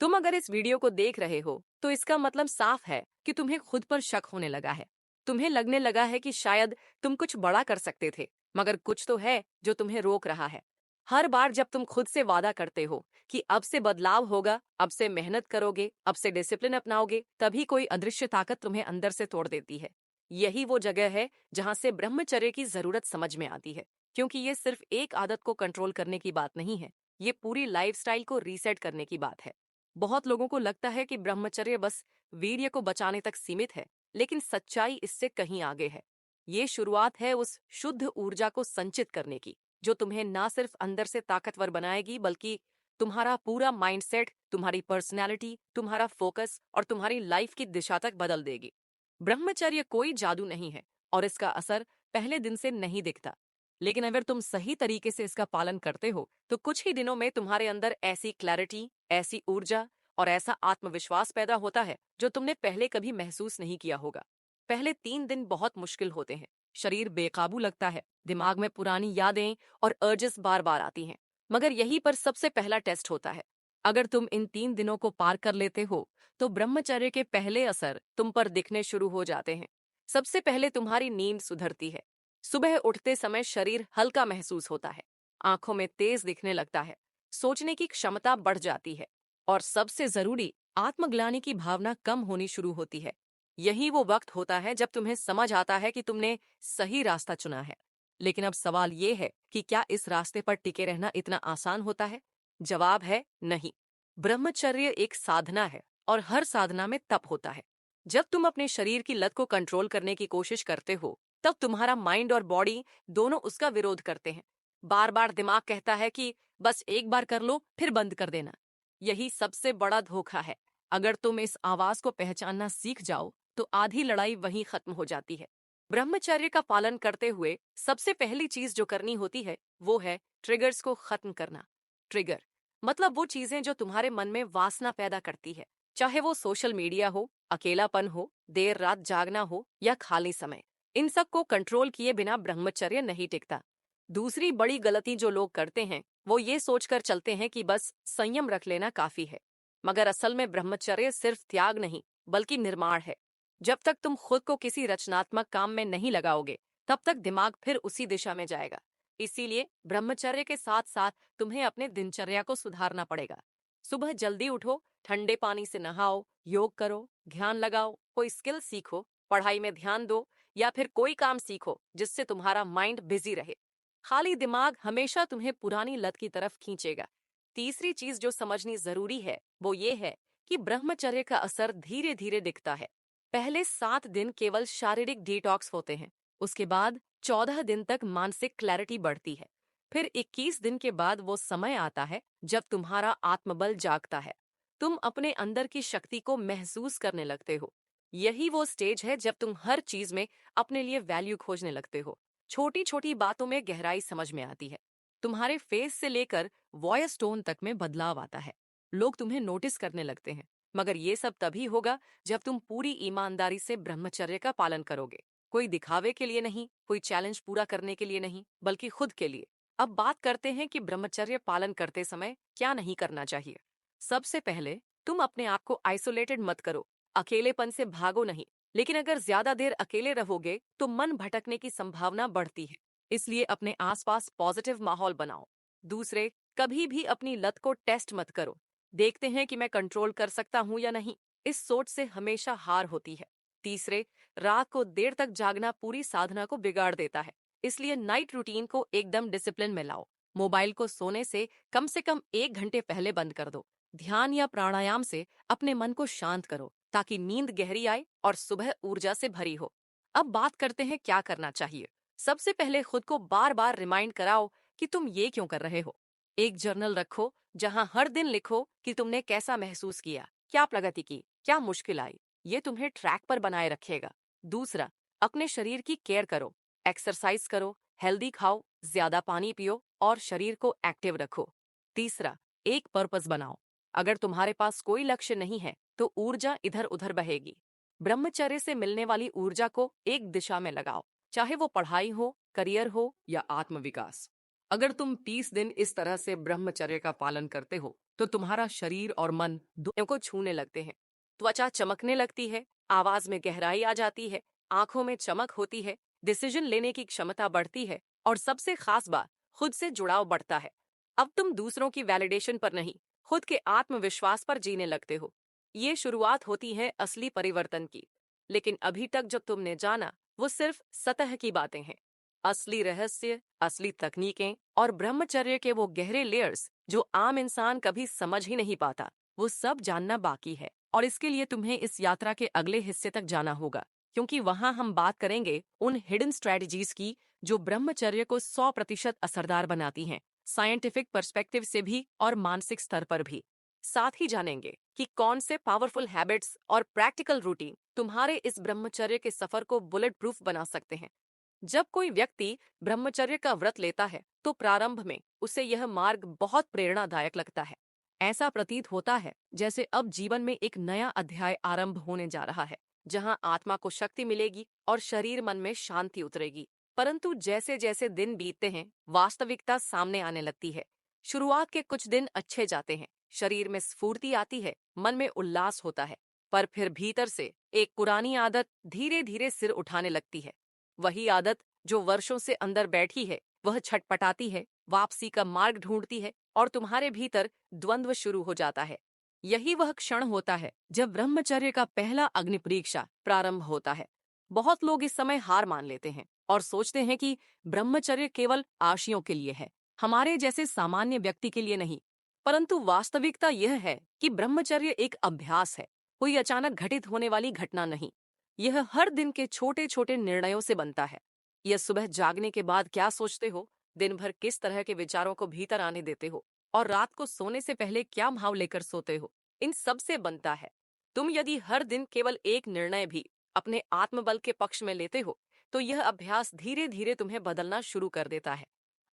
तुम अगर इस वीडियो को देख रहे हो तो इसका मतलब साफ है कि तुम्हें खुद पर शक होने लगा है। तुम्हें लगने लगा है कि शायद तुम कुछ बड़ा कर सकते थे, मगर कुछ तो है जो तुम्हें रोक रहा है। हर बार जब तुम खुद से वादा करते हो कि अब से बदलाव होगा, अब से मेहनत करोगे, अब से डिसिप्लिन अपनाओगे, तभी कोई अदृश्य ताकत तुम्हें अंदर से तोड़ देती है। यही वो जगह है जहां से ब्रह्मचर्य की जरूरत समझ में आती है, क्योंकि ये सिर्फ एक आदत को कंट्रोल करने की बात नहीं है, ये पूरी लाइफस्टाइल को रीसेट करने की बात है। बहुत लोगों को लगता है कि ब्रह्मचर्य बस वीर्य को बचाने तक सीमित है, लेकिन सच्चाई इससे कहीं आगे है। ये शुरुआत है उस शुद्ध ऊर्जा को संचित करने की, जो तुम्हें ना सिर्फ अंदर से ताकतवर बनाएगी, बल्कि तुम्हारा पूरा माइंडसेट, तुम्हारी पर्सनैलिटी, तुम्हारा फोकस और तुम्हारी लाइफ की दिशा तक बदल देगी। ब्रह्मचर्य कोई जादू नहीं है और इसका असर पहले दिन से नहीं दिखता, लेकिन अगर तुम सही तरीके से इसका पालन करते हो तो कुछ ही दिनों में तुम्हारे अंदर ऐसी क्लैरिटी, ऐसी ऊर्जा और ऐसा आत्मविश्वास पैदा होता है जो तुमने पहले कभी महसूस नहीं किया होगा। पहले 3 दिन बहुत मुश्किल होते हैं। शरीर बेकाबू लगता है, दिमाग में पुरानी यादें और अर्जेस बार बार आती हैं। मगर यहीं पर सबसे पहला टेस्ट होता है। अगर तुम इन 3 दिनों को पार कर लेते हो तो ब्रह्मचर्य के पहले असर तुम पर दिखने शुरू हो जाते हैं। सबसे पहले तुम्हारी नींद सुधरती है। सुबह उठते समय शरीर हल्का महसूस होता है, आंखों में तेज दिखने लगता है, सोचने की क्षमता बढ़ जाती है और सबसे जरूरी, आत्मग्लानि की भावना कम होनी शुरू होती है। यही वो वक्त होता है जब तुम्हें समझ आता है कि तुमने सही रास्ता चुना है। लेकिन अब सवाल ये है कि क्या इस रास्ते पर टिके रहना इतना आसान होता है? जवाब है नहीं। ब्रह्मचर्य एक साधना है और हर साधना में तप होता है। जब तुम अपने शरीर की लत को कंट्रोल करने की कोशिश करते हो, तब तुम्हारा माइंड और बॉडी दोनों उसका विरोध करते हैं। बार बार दिमाग कहता है कि बस एक बार कर लो फिर बंद कर देना। यही सबसे बड़ा धोखा है। अगर तुम इस आवाज को पहचानना सीख जाओ तो आधी लड़ाई वहीं खत्म हो जाती है। ब्रह्मचर्य का पालन करते हुए सबसे पहली चीज जो करनी होती है वो है ट्रिगर्स को खत्म करना। ट्रिगर मतलब वो चीजें जो तुम्हारे मन में वासना पैदा करती है, चाहे वो सोशल मीडिया हो, अकेलापन हो, देर रात जागना हो या खाली समय। इन सब को कंट्रोल किए बिना ब्रह्मचर्य नहीं टिकता। दूसरी बड़ी गलती जो लोग करते हैं वो ये सोचकर चलते हैं कि बस संयम रख लेना काफी है। मगर असल में ब्रह्मचर्य सिर्फ त्याग नहीं, बल्कि निर्माण है। जब तक तुम खुद को किसी रचनात्मक काम में नहीं लगाओगे, तब तक दिमाग फिर उसी दिशा में जाएगा। इसीलिए ब्रह्मचर्य के साथ साथ तुम्हें अपने दिनचर्या को सुधारना पड़ेगा। सुबह जल्दी उठो, ठंडे पानी से नहाओ, योग करो, ध्यान लगाओ, कोई स्किल सीखो, पढ़ाई में ध्यान दो या फिर कोई काम सीखो जिससे तुम्हारा माइंड बिजी रहे। खाली दिमाग हमेशा तुम्हें पुरानी लत की तरफ खींचेगा। तीसरी चीज जो समझनी जरूरी है वो ये है कि ब्रह्मचर्य का असर धीरे धीरे दिखता है। पहले 7 दिन केवल शारीरिक डिटॉक्स होते हैं, उसके बाद 14 दिन तक मानसिक क्लैरिटी बढ़ती है। फिर 21 दिन के बाद वो समय आता है जब तुम्हारा आत्मबल जागता है। तुम अपने अंदर की शक्ति को महसूस करने लगते हो। यही वो स्टेज है जब तुम हर चीज में अपने लिए वैल्यू खोजने लगते हो। छोटी छोटी बातों में गहराई समझ में आती है। तुम्हारे फेस से लेकर वॉयस टोन तक में बदलाव आता है। लोग तुम्हें नोटिस करने लगते हैं। मगर ये सब तभी होगा जब तुम पूरी ईमानदारी से ब्रह्मचर्य का पालन करोगे। कोई दिखावे के लिए नहीं, कोई चैलेंज पूरा करने के लिए नहीं, बल्कि खुद के लिए। अब बात करते हैं कि ब्रह्मचर्य पालन करते समय क्या नहीं करना चाहिए। सबसे पहले, तुम अपने आप को आइसोलेटेड मत करो। अकेलेपन से भागो नहीं, लेकिन अगर ज्यादा देर अकेले रहोगे तो मन भटकने की संभावना बढ़ती है। इसलिए अपने आसपास पॉजिटिव माहौल बनाओ। दूसरे, कभी भी अपनी लत को टेस्ट मत करो। देखते हैं कि मैं कंट्रोल कर सकता हूं या नहीं। इस सोच से हमेशा हार होती है। तीसरे, रात को देर तक जागना पूरी साधना को बिगाड़ देता है। इसलिए नाइट रूटीन को एकदम डिसिप्लिन में लाओ। मोबाइल को सोने से कम 1 घंटे पहले बंद कर दो। ध्यान या प्राणायाम से अपने मन को शांत करो ताकि नींद गहरी आए और सुबह ऊर्जा से भरी हो। अब बात करते हैं क्या करना चाहिए। सबसे पहले खुद को बार बार रिमाइंड कराओ कि तुम ये क्यों कर रहे हो। एक जर्नल रखो जहां हर दिन लिखो कि तुमने कैसा महसूस किया, क्या प्रगति की, क्या मुश्किल आई। ये तुम्हें ट्रैक पर बनाए रखेगा। दूसरा, अपने शरीर की केयर करो। एक्सरसाइज करो, हेल्दी खाओ, ज्यादा पानी पियो और शरीर को एक्टिव रखो। तीसरा, एक पर्पस बनाओ। अगर तुम्हारे पास कोई लक्ष्य नहीं है तो ऊर्जा इधर उधर बहेगी। ब्रह्मचर्य से मिलने ऊर्जा ऊर्जा को एक दिशा में लगाओ, चाहे वो पढ़ाई हो, करियर हो या आत्मविकास। अगर तुम 30 दिन इस तरह से ब्रह्मचर्य का पालन करते हो तो तुम्हारा शरीर और मन दोनों को छूने लगते हैं। त्वचा चमकने लगती है, आवाज में गहराई आ जाती है, आंखों में चमक होती है, डिसीजन लेने की क्षमता बढ़ती है और सबसे खास बात, खुद से जुड़ाव बढ़ता है। अब तुम दूसरों की वैलिडेशन पर नहीं, खुद के आत्मविश्वास पर जीने लगते हो। ये शुरुआत होती है असली परिवर्तन की। लेकिन अभी तक जो तुमने जाना वो सिर्फ सतह की बातें हैं। असली रहस्य, असली तकनीकें और ब्रह्मचर्य के वो गहरे लेयर्स जो आम इंसान कभी समझ ही नहीं पाता, वो सब जानना बाकी है। और इसके लिए तुम्हें इस यात्रा के अगले हिस्से तक जाना होगा, क्योंकि वहां हम बात करेंगे उन हिडन स्ट्रेटजीज की जो ब्रह्मचर्य को 100% असरदार बनाती हैं, साइंटिफिक पर्सपेक्टिव से भी और मानसिक स्तर पर भी। साथ ही जानेंगे कि कौन से पावरफुल हैबिट्स और प्रैक्टिकल रूटीन तुम्हारे इस ब्रह्मचर्य के सफर को बुलेट प्रूफ बना सकते हैं। जब कोई व्यक्ति ब्रह्मचर्य का व्रत लेता है तो प्रारंभ में उसे यह मार्ग बहुत प्रेरणादायक लगता है। ऐसा प्रतीत होता है जैसे अब जीवन में एक नया अध्याय आरंभ होने जा रहा है, जहां आत्मा को शक्ति मिलेगी और शरीर मन में शांति उतरेगी। परंतु जैसे जैसे दिन बीतते हैं, वास्तविकता सामने आने लगती है। शुरुआत के कुछ दिन अच्छे जाते हैं, शरीर में स्फूर्ति आती है, मन में उल्लास होता है, पर फिर भीतर से एक पुरानी आदत धीरे धीरे सिर उठाने लगती है। वही आदत जो वर्षों से अंदर बैठी है, वह छटपटाती है, वापसी का मार्ग ढूंढती है और तुम्हारे भीतर द्वंद्व शुरू हो जाता है। यही वह क्षण होता है जब ब्रह्मचर्य का पहला अग्नि परीक्षा प्रारंभ होता है। बहुत लोग इस समय हार मान लेते हैं और सोचते हैं कि ब्रह्मचर्य केवल आशियों के लिए है, हमारे जैसे सामान्य व्यक्ति के लिए नहीं। परंतु वास्तविकता यह है कि ब्रह्मचर्य एक अभ्यास है, कोई अचानक घटित होने वाली घटना नहीं। यह हर दिन के छोटे छोटे निर्णयों से बनता है। यह सुबह जागने के बाद क्या सोचते हो, दिन भर किस तरह के विचारों को भीतर आने देते हो और रात को सोने से पहले क्या भाव लेकर सोते हो, इन सब से बनता है। तुम यदि हर दिन केवल एक निर्णय भी अपने आत्मबल के पक्ष में लेते हो, तो यह अभ्यास धीरे धीरे तुम्हें बदलना शुरू कर देता है।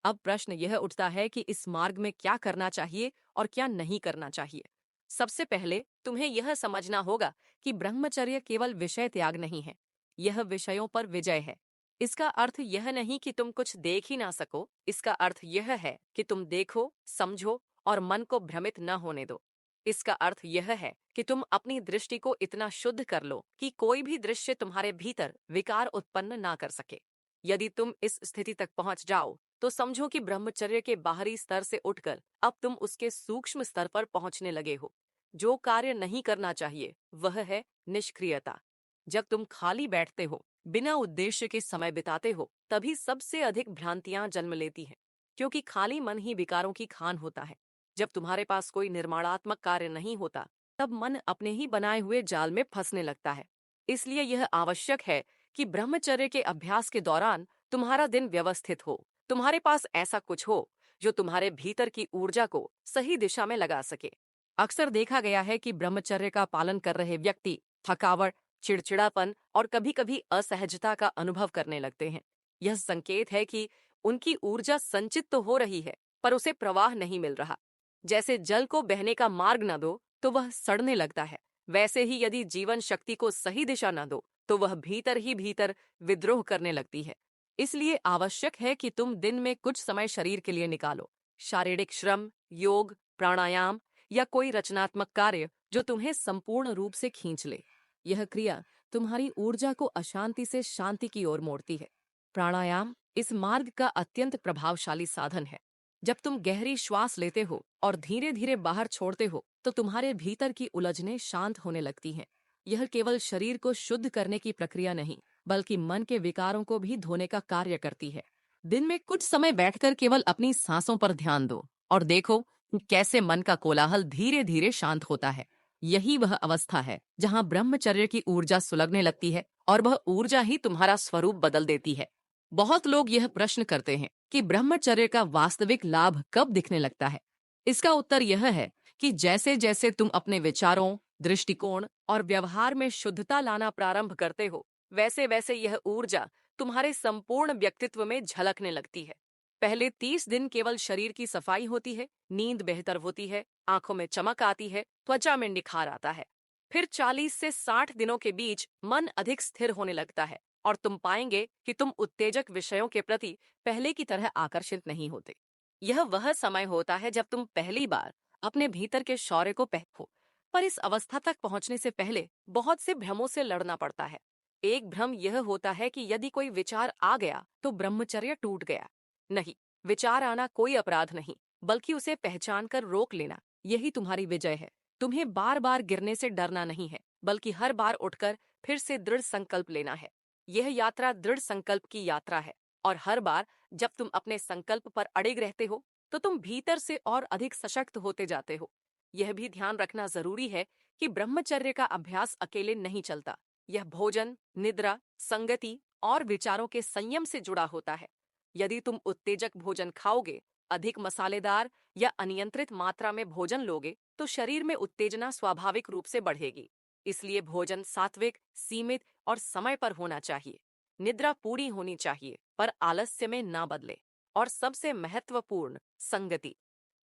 अब प्रश्न यह उठता है कि इस मार्ग में क्या करना चाहिए और क्या नहीं करना चाहिए। सबसे पहले तुम्हें यह समझना होगा कि ब्रह्मचर्य केवल विषय त्याग नहीं है, यह विषयों पर विजय है। इसका अर्थ यह नहीं कि तुम कुछ देख ही ना सको, इसका अर्थ यह है कि तुम देखो, समझो और मन को भ्रमित न होने दो। इसका अर्थ यह है कि तुम अपनी दृष्टि को इतना शुद्ध कर लो कि कोई भी दृश्य तुम्हारे भीतर विकार उत्पन्न ना कर सके। यदि तुम इस स्थिति तक पहुंच जाओ तो समझो कि ब्रह्मचर्य के बाहरी स्तर से उठकर अब तुम उसके सूक्ष्म स्तर पर पहुंचने लगे हो। जो कार्य नहीं करना चाहिए वह है निष्क्रियता। जब तुम खाली बैठते हो, बिना उद्देश्य के समय बिताते हो, तभी सबसे अधिक भ्रांतियां जन्म लेती हैं, क्योंकि खाली मन ही विकारों की खान होता है। जब तुम्हारे पास कोई निर्माणात्मक कार्य नहीं होता, तब मन अपने ही बनाए हुए जाल में फंसने लगता है। इसलिए यह आवश्यक है कि ब्रह्मचर्य के अभ्यास के दौरान तुम्हारा दिन व्यवस्थित हो, तुम्हारे पास ऐसा कुछ हो जो तुम्हारे भीतर की ऊर्जा को सही दिशा में लगा सके। अक्सर देखा गया है कि ब्रह्मचर्य का पालन कर रहे व्यक्ति थकावट, चिड़चिड़ापन और कभी-कभी असहजता का अनुभव करने लगते हैं। यह संकेत है कि उनकी ऊर्जा संचित तो हो रही है, पर उसे प्रवाह नहीं मिल रहा। जैसे जल को बहने का मार्ग न दो तो वह सड़ने लगता है, वैसे ही यदि जीवन शक्ति को सही दिशा न दो तो वह भीतर ही भीतर विद्रोह करने लगती है। इसलिए आवश्यक है कि तुम दिन में कुछ समय शरीर के लिए निकालो। शारीरिक श्रम, योग, प्राणायाम या कोई रचनात्मक कार्य जो तुम्हें संपूर्ण रूप से खींच ले। यह क्रिया तुम्हारी ऊर्जा को अशांति से शांति की ओर मोड़ती है। प्राणायाम इस मार्ग का अत्यंत प्रभावशाली साधन है। जब तुम गहरी श्वास लेते हो और धीरे धीरे बाहर छोड़ते हो तो तुम्हारे भीतर की उलझनें शांत होने लगती हैं। यह केवल शरीर को शुद्ध करने की प्रक्रिया नहीं, बल्कि मन के विकारों को भी धोने का कार्य करती है। दिन में कुछ समय बैठकर केवल अपनी सांसों पर ध्यान दो और देखो कि कैसे मन का कोलाहल धीरे धीरे शांत होता है। यही वह अवस्था है जहां ब्रह्मचर्य की ऊर्जा सुलगने लगती है और वह ऊर्जा ही तुम्हारा स्वरूप बदल देती है। बहुत लोग यह प्रश्न करते हैं कि ब्रह्मचर्य का वास्तविक लाभ कब दिखने लगता है। इसका उत्तर यह है कि जैसे जैसे तुम अपने विचारों, दृष्टिकोण और व्यवहार में शुद्धता लाना प्रारंभ करते हो, वैसे वैसे यह ऊर्जा तुम्हारे संपूर्ण व्यक्तित्व में झलकने लगती है। पहले 30 दिन केवल शरीर की सफाई होती है, नींद बेहतर होती है, आंखों में चमक आती है, त्वचा में निखार आता है। फिर 40 से 60 दिनों के बीच मन अधिक स्थिर होने लगता है और तुम पाएंगे कि तुम उत्तेजक विषयों के प्रति पहले की तरह आकर्षित नहीं होते। यह वह समय होता है जब तुम पहली बार अपने भीतर के शौर्य को पहचानो। पर इस अवस्था तक पहुंचने से पहले बहुत से भ्रमों से लड़ना पड़ता है। एक भ्रम यह होता है कि यदि कोई विचार आ गया तो ब्रह्मचर्य टूट गया। नहीं, विचार आना कोई अपराध नहीं, बल्कि उसे पहचान कर रोक लेना, यही तुम्हारी विजय है। तुम्हें बार बार गिरने से डरना नहीं है, बल्कि हर बार उठकर फिर से दृढ़ संकल्प लेना है। यह यात्रा दृढ़ संकल्प की यात्रा है, और हर बार जब तुम अपने संकल्प पर अड़िग रहते हो तो तुम भीतर से और अधिक सशक्त होते जाते हो। यह भी ध्यान रखना जरूरी है कि ब्रह्मचर्य का अभ्यास अकेले नहीं चलता। यह भोजन, निद्रा, संगति और विचारों के संयम से जुड़ा होता है। यदि तुम उत्तेजक भोजन खाओगे, अधिक मसालेदार या अनियंत्रित मात्रा में भोजन लोगे, तो शरीर में उत्तेजना स्वाभाविक रूप से बढ़ेगी। इसलिए भोजन सात्विक, सीमित और समय पर होना चाहिए। निद्रा पूरी होनी चाहिए, पर आलस्य में ना बदले। और सबसे महत्वपूर्ण, संगति।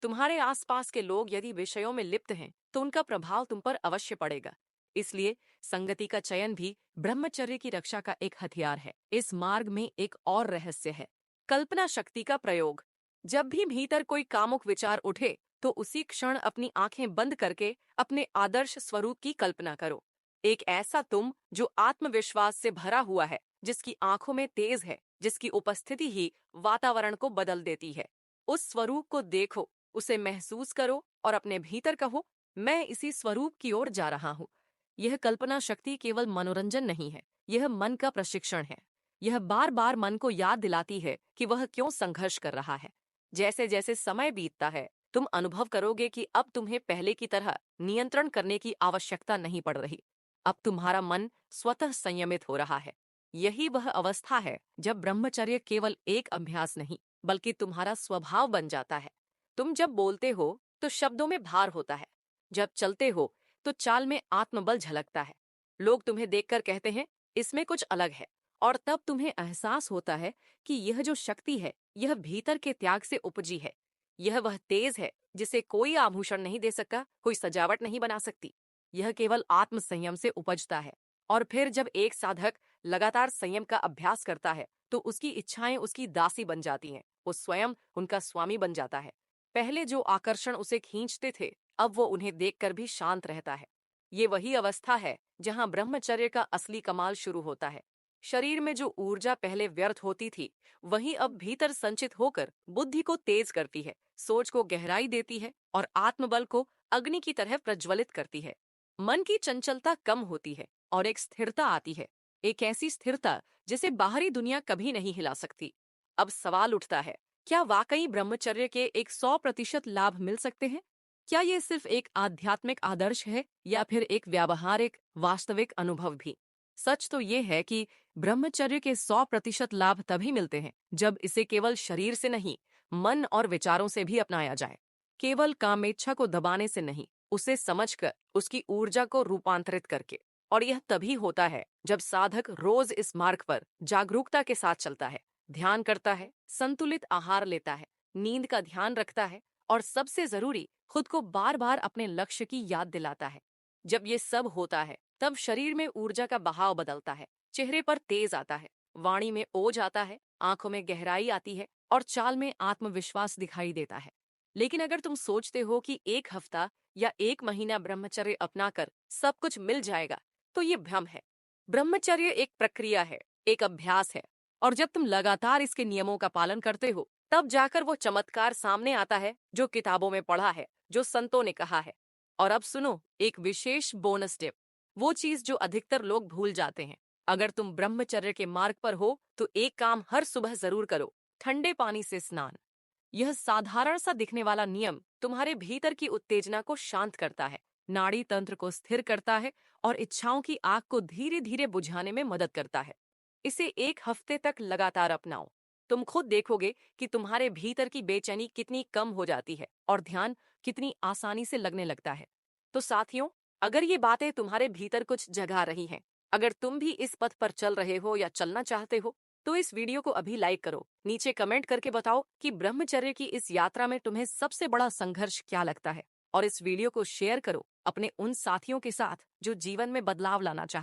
तुम्हारे आसपास के लोग यदि विषयों में लिप्त हैं, तो उनका प्रभाव तुम पर अवश्य पड़ेगा। इसलिए संगति का चयन भी ब्रह्मचर्य की रक्षा का एक हथियार है। इस मार्ग में एक और रहस्य है, कल्पना शक्ति का प्रयोग। जब भी भीतर कोई कामुक विचार उठे, तो उसी क्षण अपनी आंखें बंद करके अपने आदर्श स्वरूप की कल्पना करो। एक ऐसा तुम जो आत्मविश्वास से भरा हुआ है, जिसकी आंखों में तेज है, जिसकी उपस्थिति ही वातावरण को बदल देती है। उस स्वरूप को देखो, उसे महसूस करो और अपने भीतर कहो, मैं इसी स्वरूप की ओर जा रहा हूँ। यह कल्पना शक्ति केवल मनोरंजन नहीं है, यह मन का प्रशिक्षण है। यह बार बार मन को याद दिलाती है कि वह क्यों संघर्ष कर रहा है। जैसे जैसे समय बीतता है, तुम अनुभव करोगे कि अब तुम्हें पहले की तरह नियंत्रण करने की आवश्यकता नहीं पड़ रही। अब तुम्हारा मन स्वतः संयमित हो रहा है। यही वह अवस्था है जब ब्रह्मचर्य केवल एक अभ्यास नहीं, बल्कि तुम्हारा स्वभाव बन जाता है। तुम जब बोलते हो तो शब्दों में भार होता है, जब चलते हो तो चाल में आत्मबल झलकता है। लोग तुम्हें देखकर कहते हैं, इसमें कुछ अलग है। और तब तुम्हें एहसास होता है कि यह जो शक्ति है, यह भीतर के त्याग से उपजी है। यह वह तेज है जिसे कोई आभूषण नहीं दे सका, कोई सजावट नहीं बना सकती। यह केवल आत्म संयम से उपजता है। और फिर जब एक साधक लगातार संयम का अभ्यास करता है, तो उसकी इच्छाएं उसकी दासी बन जाती हैं, वो स्वयं उनका स्वामी बन जाता है। पहले जो आकर्षण उसे खींचते थे, अब वो उन्हें देखकर भी शांत रहता है। ये वही अवस्था है जहां ब्रह्मचर्य का असली कमाल शुरू होता है। शरीर में जो ऊर्जा पहले व्यर्थ होती थी, वही अब भीतर संचित होकर बुद्धि को तेज करती है, सोच को गहराई देती है और आत्मबल को अग्नि की तरह प्रज्वलित करती है। मन की चंचलता कम होती है और एक स्थिरता आती है, एक ऐसी स्थिरता जिसे बाहरी दुनिया कभी नहीं हिला सकती। अब सवाल उठता है, क्या वाकई ब्रह्मचर्य के एक 100% लाभ मिल सकते हैं? क्या ये सिर्फ एक आध्यात्मिक आदर्श है या फिर एक व्यावहारिक वास्तविक अनुभव भी? सच तो ये है कि ब्रह्मचर्य के 100% लाभ तभी मिलते हैं जब इसे केवल शरीर से नहीं, मन और विचारों से भी अपनाया जाए। केवल कामेच्छा को दबाने से नहीं, उसे समझकर, उसकी ऊर्जा को रूपांतरित करके। और यह तभी होता है जब साधक रोज इस मार्ग पर जागरूकता के साथ चलता है, ध्यान करता है, संतुलित आहार लेता है, नींद का ध्यान रखता है और सबसे जरूरी, खुद को बार बार अपने लक्ष्य की याद दिलाता है। जब ये सब होता है, तब शरीर में ऊर्जा का बहाव बदलता है, चेहरे पर तेज आता है, वाणी में ओज आता है, आंखों में गहराई आती है और चाल में आत्मविश्वास दिखाई देता है। लेकिन अगर तुम सोचते हो कि एक हफ्ता या एक महीना ब्रह्मचर्य अपनाकर सब कुछ मिल जाएगा, तो ये भ्रम है। ब्रह्मचर्य एक प्रक्रिया है, एक अभ्यास है। और जब तुम लगातार इसके नियमों का पालन करते हो, तब जाकर वो चमत्कार सामने आता है जो किताबों में पढ़ा है, जो संतों ने कहा है। और अब सुनो एक विशेष बोनस टिप, वो चीज जो अधिकतर लोग भूल जाते हैं। अगर तुम ब्रह्मचर्य के मार्ग पर हो तो एक काम हर सुबह जरूर करो, ठंडे पानी से स्नान। यह साधारण सा दिखने वाला नियम तुम्हारे भीतर की उत्तेजना को शांत करता है, नाड़ी तंत्र को स्थिर करता है और इच्छाओं की आग को धीरे धीरे बुझाने में मदद करता है। इसे एक हफ्ते तक लगातार अपनाओ। तुम खुद देखोगे कि तुम्हारे भीतर की बेचैनी कितनी कम हो जाती है और ध्यान कितनी आसानी से लगने लगता है। तो साथियों, अगर ये बातें तुम्हारे भीतर कुछ जगा रही हैं, अगर तुम भी इस पथ पर चल रहे हो या चलना चाहते हो, तो इस वीडियो को अभी लाइक करो, नीचे कमेंट करके बताओ कि ब्रह्मचर्य की इस यात्रा में तुम्हें सबसे बड़ा संघर्ष क्या लगता है। और इस वीडियो को शेयर करो अपने उन साथियों के साथ जो जीवन में बदलाव लाना चाहते हैं।